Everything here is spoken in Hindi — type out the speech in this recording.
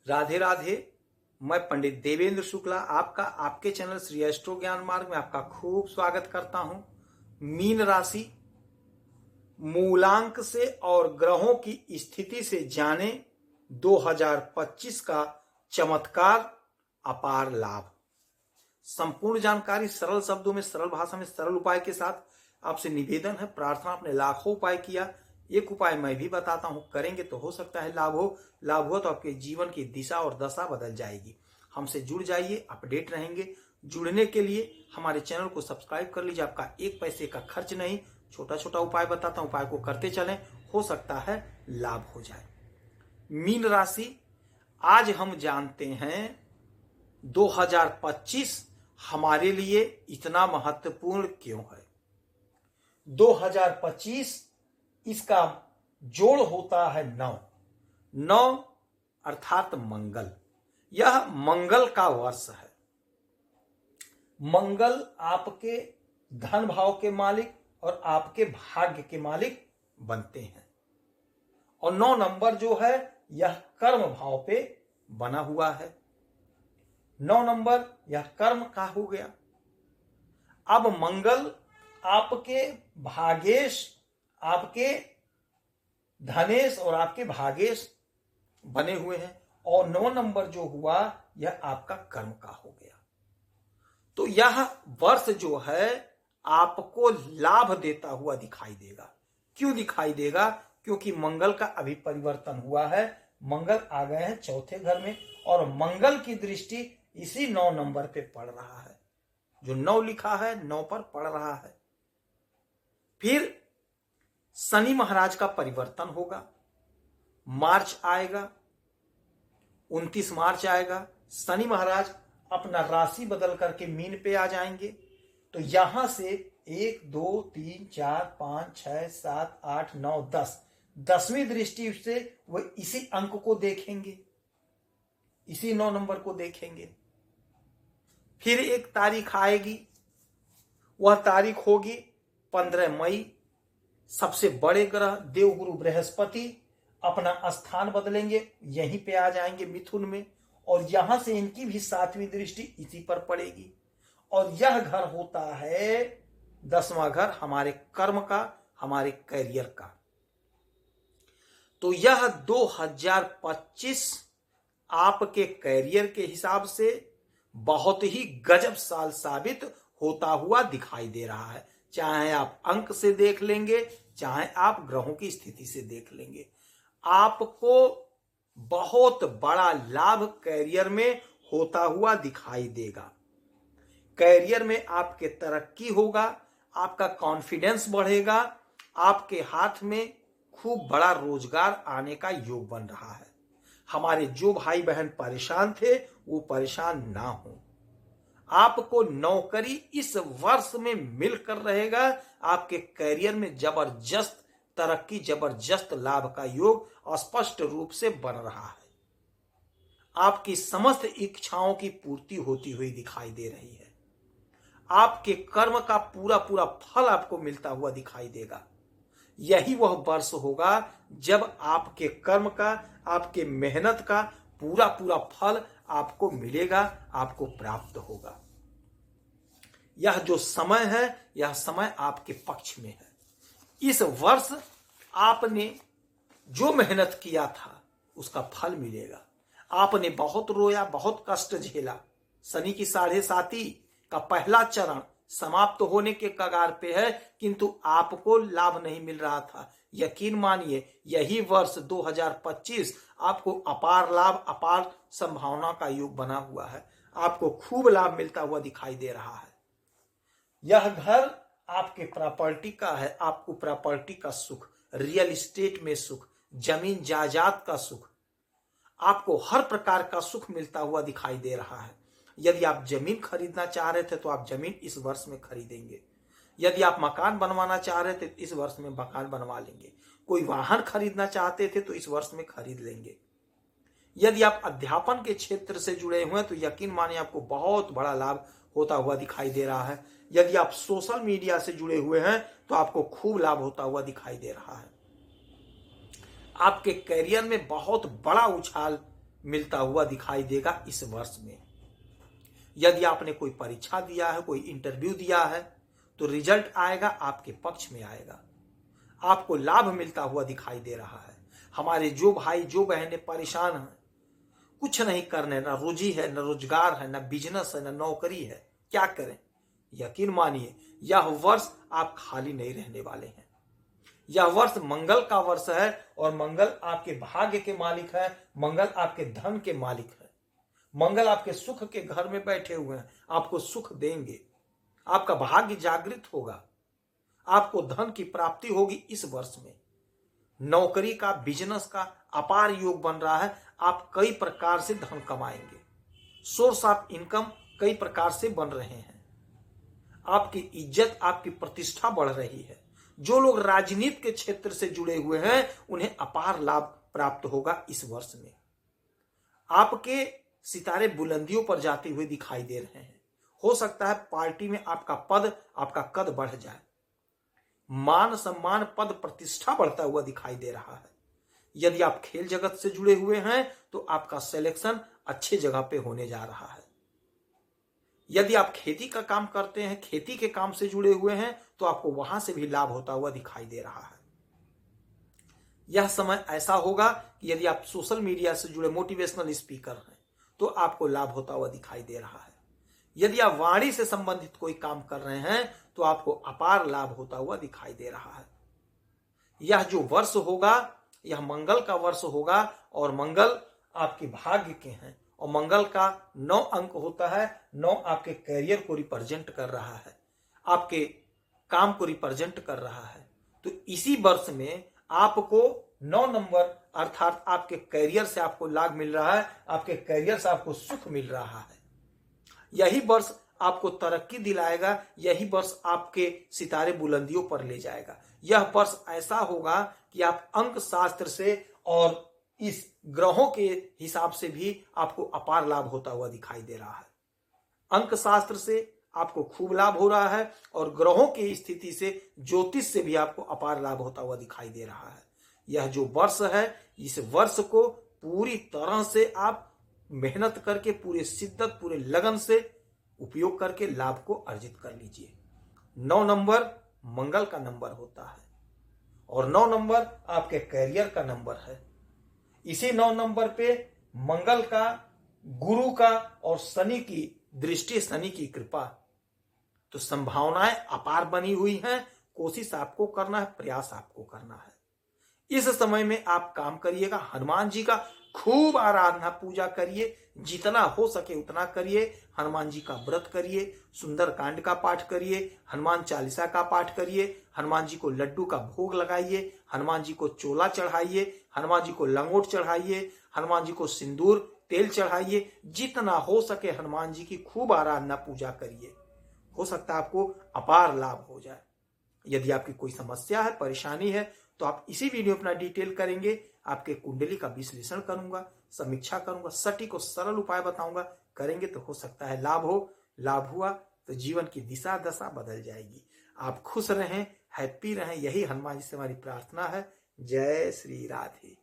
राधे राधे। मैं पंडित देवेंद्र शुक्ला आपका आपके चैनल श्री एस्ट्रो ज्ञान मार्ग में आपका खूब स्वागत करता हूं। मीन राशि मूलांक से और ग्रहों की स्थिति से जाने 2025 का चमत्कार अपार लाभ। संपूर्ण जानकारी सरल शब्दों में, सरल भाषा में, सरल उपाय के साथ आपसे निवेदन है, प्रार्थना। आपने लाखों उपाय किया, एक उपाय मैं भी बताता हूं, करेंगे तो हो सकता है लाभ हो। लाभ हो तो आपके जीवन की दिशा और दशा बदल जाएगी। हमसे जुड़ जाइए, अपडेट रहेंगे। जुड़ने के लिए हमारे चैनल को सब्सक्राइब कर लीजिए। आपका एक पैसे का खर्च नहीं, छोटा छोटा उपाय बताता हूं, उपाय को करते चलें, हो सकता है लाभ हो जाए। मीन राशि, आज हम जानते हैं 2025 हमारे लिए इतना महत्वपूर्ण क्यों है। 2025 इसका जोड़ होता है 9 अर्थात मंगल। यह मंगल का वर्ष है। मंगल आपके धन भाव के मालिक और आपके भाग्य के मालिक बनते हैं। और 9 नंबर जो है यह कर्म भाव पे बना हुआ है। 9 नंबर यह कर्म का हो गया। अब मंगल आपके भागेश, आपके धनेश और आपके भागेश बने हुए हैं। और 9 नंबर जो हुआ यह आपका कर्म का हो गया। तो यह वर्ष जो है आपको लाभ देता हुआ दिखाई देगा। क्यों दिखाई देगा? क्योंकि मंगल का अभी परिवर्तन हुआ है। मंगल आ गए हैं चौथे घर में और मंगल की दृष्टि इसी 9 नंबर पे पड़ रहा है। जो 9 लिखा है 9 पर पड़ रहा है। फिर शनि महाराज का परिवर्तन होगा। मार्च आएगा, 29 मार्च आएगा। शनि महाराज अपना राशि बदल करके मीन पे आ जाएंगे। तो यहां से 1 2 3 4 5 6 7 8 9 10 10वीं दृष्टि से वह इसी अंक को देखेंगे, इसी 9 नंबर को देखेंगे। फिर एक तारीख आएगी, वह तारीख होगी 15 मई। सबसे बड़े ग्रह देवगुरु बृहस्पति अपना स्थान बदलेंगे, यहीं पे आ जाएंगे मिथुन में। और यहां से इनकी भी 7वीं दृष्टि इसी पर पड़ेगी। और यह घर होता है 10वां घर, हमारे कर्म का, हमारे करियर का। तो यह 2025 आपके करियर के हिसाब से बहुत ही गजब साल साबित होता हुआ दिखाई दे रहा है। चाहे आप अंक से देख लेंगे, चाहे आप ग्रहों की स्थिति से देख लेंगे, आपको बहुत बड़ा लाभ करियर में होता हुआ दिखाई देगा। करियर में आपके तरक्की होगा, आपका कॉन्फिडेंस बढ़ेगा, आपके हाथ में खूब बड़ा रोजगार आने का योग बन रहा है। हमारे जो भाई बहन परेशान थे वो परेशान ना हो। आपको नौकरी इस वर्ष में मिलकर रहेगा। आपके करियर में जबरदस्त तरक्की, जबरदस्त लाभ का योग स्पष्ट रूप से बन रहा है। आपकी समस्त इच्छाओं की पूर्ति होती हुई दिखाई दे रही है। आपके कर्म का पूरा पूरा फल आपको मिलता हुआ दिखाई देगा। यही वह वर्ष होगा जब आपके कर्म का, आपके मेहनत का पूरा पूरा फल आपको मिलेगा, आपको प्राप्त होगा। यह जो समय है, यह समय आपके पक्ष में है। इस वर्ष आपने जो मेहनत किया था उसका फल मिलेगा। आपने बहुत रोया, बहुत कष्ट झेला। शनि की 7.5 का पहला चरण समाप्त होने के कगार पे है, किंतु आपको लाभ नहीं मिल रहा था। यकीन मानिए यही वर्ष 2025 आपको अपार लाभ, अपार संभावना का योग बना हुआ है। आपको खूब लाभ मिलता हुआ दिखाई दे रहा है। यह घर आपके प्रॉपर्टी का है। आपको प्रॉपर्टी का सुख, रियल एस्टेट में सुख, जमीन जायदाद का सुख, आपको हर प्रकार का सुख मिलता हुआ दिखाई दे रहा है। यदि आप जमीन खरीदना चाह रहे थे तो आप जमीन इस वर्ष में खरीदेंगे। यदि आप मकान बनवाना चाह रहे थे तो इस वर्ष में मकान बनवा लेंगे। कोई वाहन खरीदना चाहते थे तो इस वर्ष में खरीद लेंगे। यदि आप अध्यापन के क्षेत्र से जुड़े हुए हैं तो यकीन मानिए आपको बहुत बड़ा लाभ होता हुआ दिखाई दे रहा है। यदि आप सोशल मीडिया से जुड़े हुए हैं तो आपको खूब लाभ होता हुआ दिखाई दे रहा है। आपके करियर में बहुत बड़ा उछाल मिलता हुआ दिखाई देगा इस वर्ष में। यदि आपने कोई परीक्षा दिया है, कोई इंटरव्यू दिया है, तो रिजल्ट आएगा, आपके पक्ष में आएगा, आपको लाभ मिलता हुआ दिखाई दे रहा है। हमारे जो भाई जो बहनें परेशान हैं, कुछ नहीं करने, न रोजी है, न रोजगार है, न बिजनेस है, न नौकरी है, क्या करें? यकीन मानिए यह वर्ष आप खाली नहीं रहने वाले हैं। यह वर्ष मंगल का वर्ष है और मंगल आपके भाग्य के मालिक है, मंगल आपके धन के मालिक है, मंगल आपके सुख के घर में बैठे हुए हैं, आपको सुख देंगे, आपका भाग्य जागृत होगा, आपको धन की प्राप्ति होगी इस वर्ष में। नौकरी का, बिजनेस का अपार योग बन रहा है, आप कई प्रकार से धन कमाएंगे, सोर्स ऑफ इनकम कई प्रकार से बन रहे हैं, आपकी इज्जत, आपकी प्रतिष्ठा बढ़ रही है। जो लोग राजनीति के क्षेत्र से जुड़े हुए हैं उन्हें अपार लाभ प्राप्त होगा इस वर्ष में। आपके सितारे बुलंदियों पर जाते हुए दिखाई दे रहे हैं। हो सकता है पार्टी में आपका पद, आपका कद बढ़ जाए, मान सम्मान, पद प्रतिष्ठा बढ़ता हुआ दिखाई दे रहा है। यदि आप खेल जगत से जुड़े हुए हैं तो आपका सिलेक्शन अच्छे जगह पे होने जा रहा है। यदि आप खेती का काम करते हैं, खेती के काम से जुड़े हुए हैं, तो आपको वहां से भी लाभ होता हुआ दिखाई दे रहा है। यह समय ऐसा होगा कि यदि आप सोशल मीडिया से जुड़े मोटिवेशनल स्पीकर हैं तो आपको लाभ होता हुआ दिखाई दे रहा है। यदि आप वाणी से संबंधित कोई काम कर रहे हैं तो आपको अपार लाभ होता हुआ दिखाई दे रहा है। यह जो वर्ष होगा यह मंगल का वर्ष होगा और मंगल आपके भाग्य के हैं और मंगल का 9 अंक होता है। 9 आपके करियर को रिप्रेजेंट कर रहा है, आपके काम को रिप्रेजेंट कर रहा है। तो इसी वर्ष में आपको 9 नंबर अर्थात आपके करियर से आपको लाभ मिल रहा है, आपके करियर से आपको सुख मिल रहा है। यही वर्ष आपको तरक्की दिलाएगा, यही वर्ष आपके सितारे बुलंदियों पर ले जाएगा। यह वर्ष ऐसा होगा कि आप अंक शास्त्र से और इस ग्रहों के हिसाब से भी आपको अपार लाभ होता हुआ दिखाई दे रहा है। अंक शास्त्र से आपको खूब लाभ हो रहा है और ग्रहों की स्थिति से, ज्योतिष से भी आपको अपार लाभ होता हुआ दिखाई दे रहा है। यह जो वर्ष है, इस वर्ष को पूरी तरह से आप मेहनत करके, पूरे शिद्दत, पूरे लगन से उपयोग करके लाभ को अर्जित कर लीजिए। 9 नंबर मंगल का नंबर होता है और 9 नंबर आपके करियर का नंबर है। इसी 9 नंबर पे मंगल का, गुरु का और शनि की दृष्टि, शनि की कृपा, तो संभावनाएं अपार बनी हुई हैं। कोशिश आपको करना है, प्रयास आपको करना है। इस समय में आप काम करिएगा, हनुमान जी का खूब आराधना पूजा करिए, जितना हो सके उतना करिए। हनुमान जी का व्रत करिए, सुंदर कांड का पाठ करिए, हनुमान चालीसा का पाठ करिए, हनुमान जी को लड्डू का भोग लगाइए, हनुमान जी को चोला चढ़ाइए, हनुमान जी को लंगोट चढ़ाइए, हनुमान जी को सिंदूर तेल चढ़ाइए। जितना हो सके हनुमान जी की खूब आराधना पूजा करिए, हो सकता है आपको अपार लाभ हो जाए। यदि आपकी कोई समस्या है, परेशानी है, तो आप इसी वीडियो अपना डिटेल करेंगे, आपके कुंडली का विश्लेषण करूंगा, समीक्षा करूंगा, सटीक और सरल उपाय बताऊंगा। करेंगे तो हो सकता है लाभ हो। लाभ हुआ तो जीवन की दिशा दशा बदल जाएगी। आप खुश रहें, हैप्पी रहें, यही हनुमान जी से हमारी प्रार्थना है। जय श्री राधे।